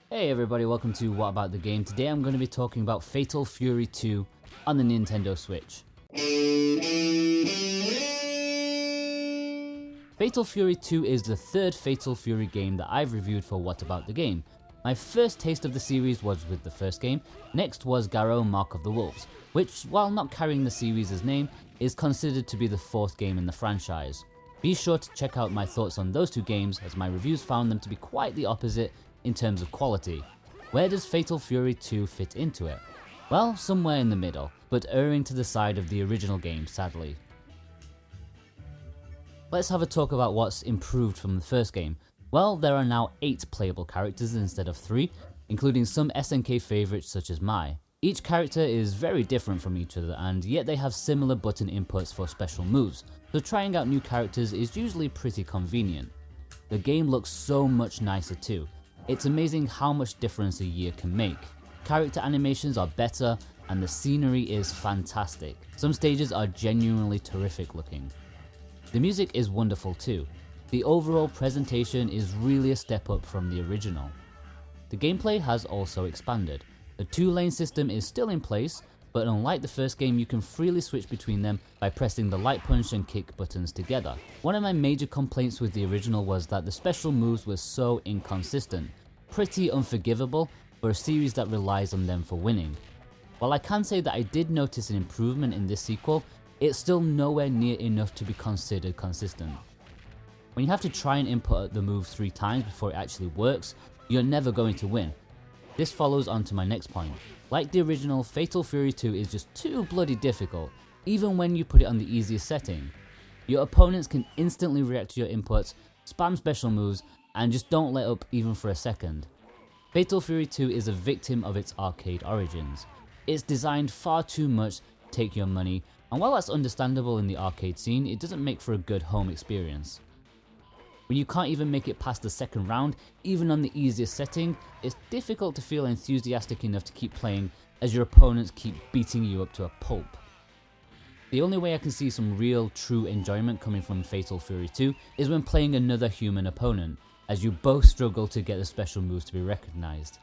Hey everybody, welcome to What About the Game. Today I'm going to be talking about Fatal Fury 2 on the Nintendo Switch. Fatal Fury 2 is the third Fatal Fury game that I've reviewed for What About the Game. My first taste of the series was with the first game, next was Garou Mark of the Wolves, which, while not carrying the series' name, is considered to be the fourth game in the franchise. Be sure to check out my thoughts on those two games, as my reviews found them to be quite the opposite in terms of quality. Where does Fatal Fury 2 fit into it? Well, somewhere in the middle, but erring to the side of the original game, sadly. Let's have a talk about what's improved from the first game. Well, there are now 8 playable characters instead of 3, including some SNK favourites such as Mai. Each character is very different from each other, and yet they have similar button inputs for special moves, so trying out new characters is usually pretty convenient. The game looks so much nicer too. It's amazing how much difference a year can make. Character animations are better and the scenery is fantastic. Some stages are genuinely terrific looking. The music is wonderful too. The overall presentation is really a step up from the original. The gameplay has also expanded. The 2-lane system is still in place, but unlike the first game, you can freely switch between them by pressing the light punch and kick buttons together. One of my major complaints with the original was that the special moves were so inconsistent, pretty unforgivable for a series that relies on them for winning. While I can say that I did notice an improvement in this sequel, it's still nowhere near enough to be considered consistent. When you have to try and input the move 3 times before it actually works, you're never going to win. This follows on to my next point. Like the original, Fatal Fury 2 is just too bloody difficult, even when you put it on the easiest setting. Your opponents can instantly react to your inputs, spam special moves, and just don't let up even for a second. Fatal Fury 2 is a victim of its arcade origins. It's designed far too much to take your money, and while that's understandable in the arcade scene, it doesn't make for a good home experience. When you can't even make it past the second round, even on the easiest setting, it's difficult to feel enthusiastic enough to keep playing as your opponents keep beating you up to a pulp. The only way I can see some real, true enjoyment coming from Fatal Fury 2 is when playing another human opponent, as you both struggle to get the special moves to be recognised.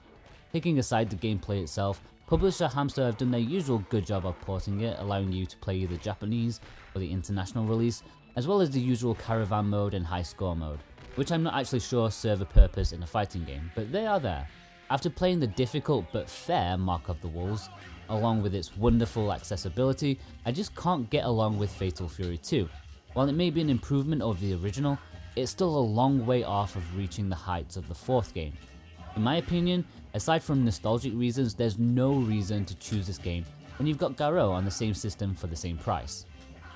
Taking aside the gameplay itself, publisher Hamster have done their usual good job of porting it, allowing you to play either Japanese or the international release, as well as the usual caravan mode and high score mode, which I'm not actually sure serve a purpose in a fighting game, but they are there. After playing the difficult but fair Mark of the Wolves, along with its wonderful accessibility, I just can't get along with Fatal Fury 2. While it may be an improvement over the original, it's still a long way off of reaching the heights of the fourth game. In my opinion, aside from nostalgic reasons, there's no reason to choose this game when you've got Garou on the same system for the same price.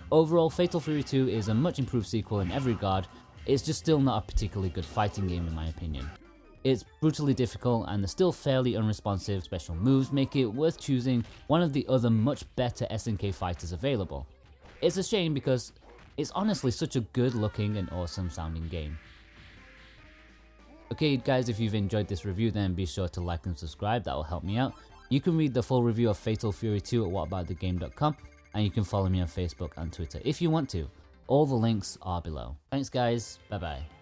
Overall, Fatal Fury 2 is a much improved sequel in every regard. It's just still not a particularly good fighting game in my opinion. It's brutally difficult, and the still fairly unresponsive special moves make it worth choosing one of the other much better SNK fighters available. It's a shame because it's honestly such a good looking and awesome sounding game. Okay guys, if you've enjoyed this review, then be sure to like and subscribe, that will help me out. You can read the full review of Fatal Fury 2 at whataboutthegame.com, and you can follow me on Facebook and Twitter if you want to. All the links are below. Thanks guys, bye bye.